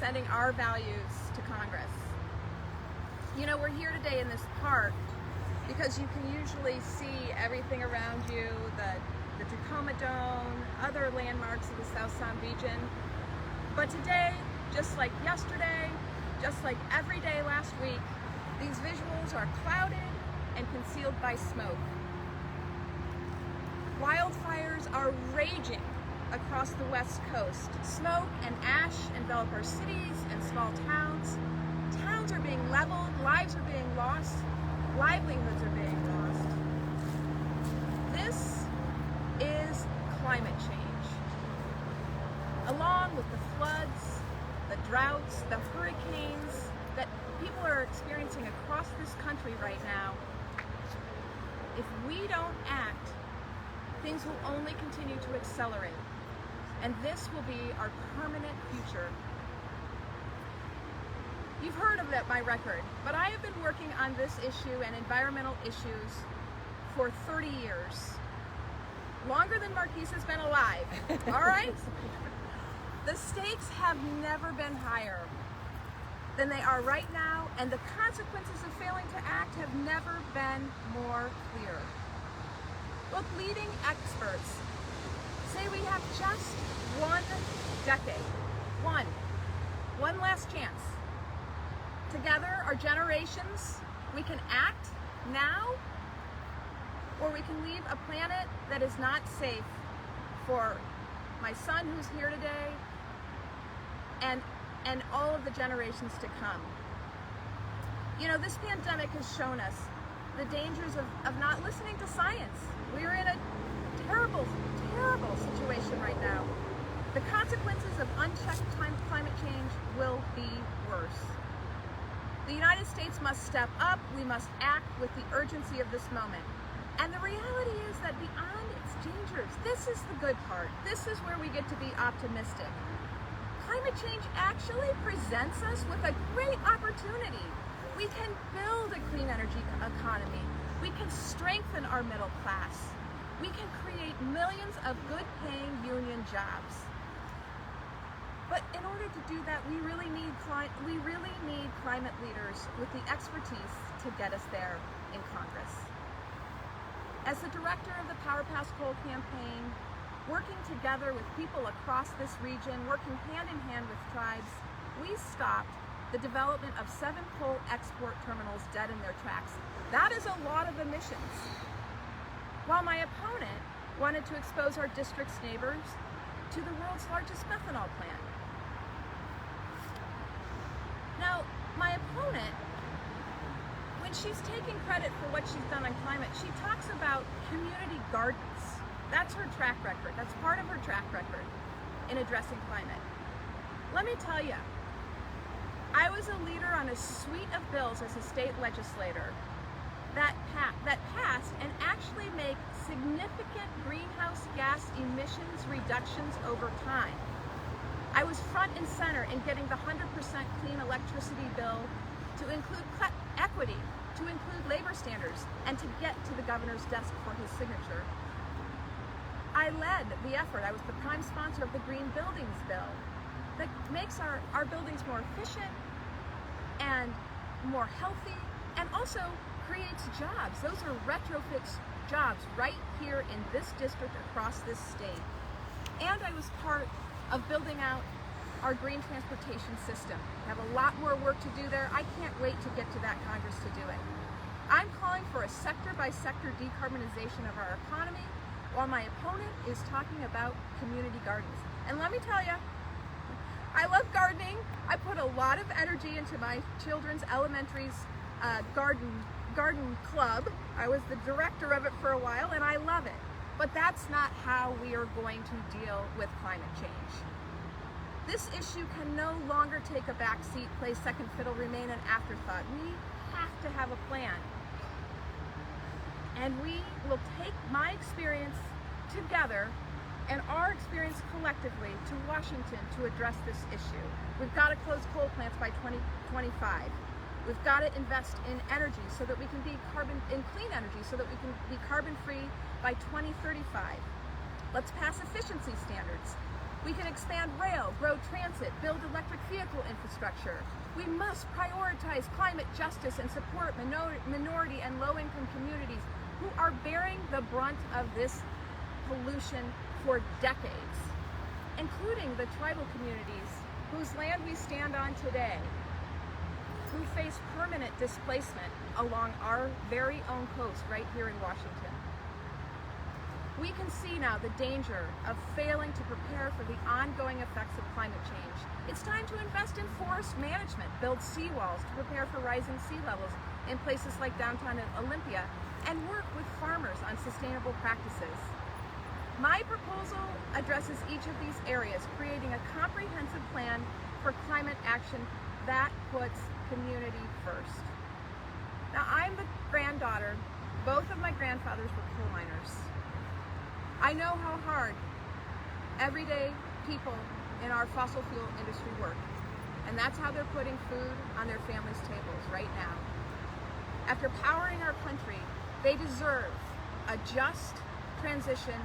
sending our values to Congress. You know, we're here today in this park because you can usually see everything around you, the Tacoma Dome, other landmarks of the South Sound region. But today, just like yesterday, just like every day last week, these visuals are clouded and concealed by smoke. Wildfires are raging across the West Coast. Smoke and ash envelop our cities and small towns. Towns are being leveled, lives are being lost, livelihoods are being lost. This is climate change. Along with the floods, the droughts, the hurricanes that people are experiencing across this country right now, if we don't act, things will only continue to accelerate. And this will be our permanent future. You've heard of my record, but I have been working on this issue and environmental issues for 30 years. Longer than Marquise has been alive, all right? The stakes have never been higher than they are right now, and the consequences of failing to act have never been more clear. Both leading experts say we have just one decade, one last chance. Together, our generations, we can act now, or we can leave a planet that is not safe for my son who's here today and all of the generations to come. You know, this pandemic has shown us the dangers of not listening to science. We're in a terrible, terrible situation right now. The consequences of unchecked climate change will be worse. The United States must step up. We must act with the urgency of this moment. And the reality is that beyond its dangers, this is the good part. This is where we get to be optimistic. Climate change actually presents us with a great opportunity. We can build a clean energy economy. We can strengthen our middle class. We can create millions of good-paying union jobs. But in order to do that, we really need climate leaders with the expertise to get us there in Congress. As the director of the Power Past Coal campaign, working together with people across this region, working hand in hand with tribes, we stopped the development of 7 coal export terminals dead in their tracks. That is a lot of emissions. While my opponent wanted to expose our district's neighbors to the world's largest methanol plant. Now, my opponent, when she's taking credit for what she's done on climate, she talks about community gardens. That's her track record. That's part of her track record in addressing climate. Let me tell you, I was a leader on a suite of bills as a state legislator that passed and actually make significant greenhouse gas emissions reductions over time. I was front and center in getting the 100% clean electricity bill to include equity, to include labor standards, and to get to the governor's desk for his signature. I led the effort. I was the prime sponsor of the Green Buildings Bill that makes our buildings more efficient and more healthy, and also creates jobs. Those are retrofit jobs right here in this district across this state. And I was part of building out our green transportation system. We have a lot more work to do there. I can't wait to get to that Congress to do it. I'm calling for a sector-by-sector decarbonization of our economy, while my opponent is talking about community gardens. And let me tell you, I love gardening. I put a lot of energy into my children's elementary's garden club. I was the director of it for a while, and I love it. But that's not how we are going to deal with climate change. This issue can no longer take a back seat, play second fiddle, remain an afterthought. We have to have a plan. And we will take my experience together and our experience collectively to Washington to address this issue. We've got to close coal plants by 2025. We've got to invest in energy so that we can be clean energy so that we can be carbon free by 2035. Let's pass efficiency standards. We can expand rail, grow transit, build electric vehicle infrastructure. We must prioritize climate justice and support minority and low-income communities who are bearing the brunt of this pollution for decades, including the tribal communities whose land we stand on today, who face permanent displacement along our very own coast right here in Washington. We can see now the danger of failing to prepare for the ongoing effects of climate change. It's time to invest in forest management, build seawalls to prepare for rising sea levels in places like downtown Olympia, and work with farmers on sustainable practices. My proposal addresses each of these areas, creating a comprehensive plan for climate action that puts community first. Now, I'm the granddaughter. Both of my grandfathers were coal miners. I know how hard everyday people in our fossil fuel industry work, and that's how they're putting food on their families' tables right now. After powering our country, they deserve a just transition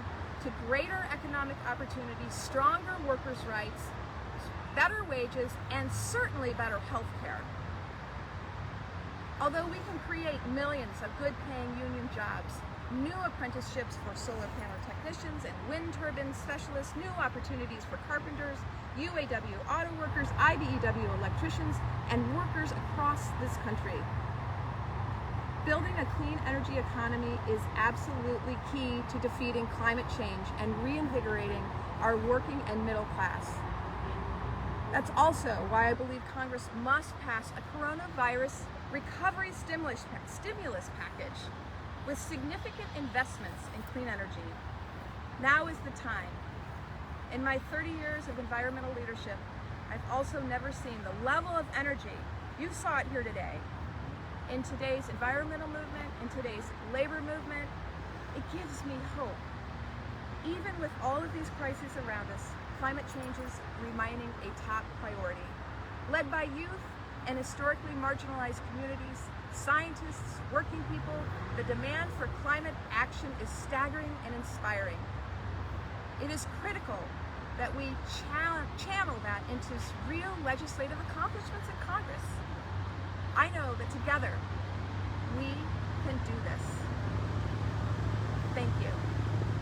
to greater economic opportunities, stronger workers' rights, better wages, and certainly better health care. Although we can create millions of good-paying union jobs, new apprenticeships for solar panel technicians and wind turbine specialists, new opportunities for carpenters, UAW auto workers, IBEW electricians, and workers across this country. Building a clean energy economy is absolutely key to defeating climate change and reinvigorating our working and middle class. That's also why I believe Congress must pass a coronavirus recovery stimulus package with significant investments in clean energy. Now is the time. In my 30 years of environmental leadership, I've also never seen the level of energy, you saw it here today, in today's environmental movement, in today's labor movement. It gives me hope. Even with all of these crises around us, climate change is remaining a top priority. Led by youth and historically marginalized communities, scientists, working people, the demand for climate action is staggering and inspiring. It is critical that we channel that into real legislative accomplishments in Congress. I know that together we can do this. Thank you.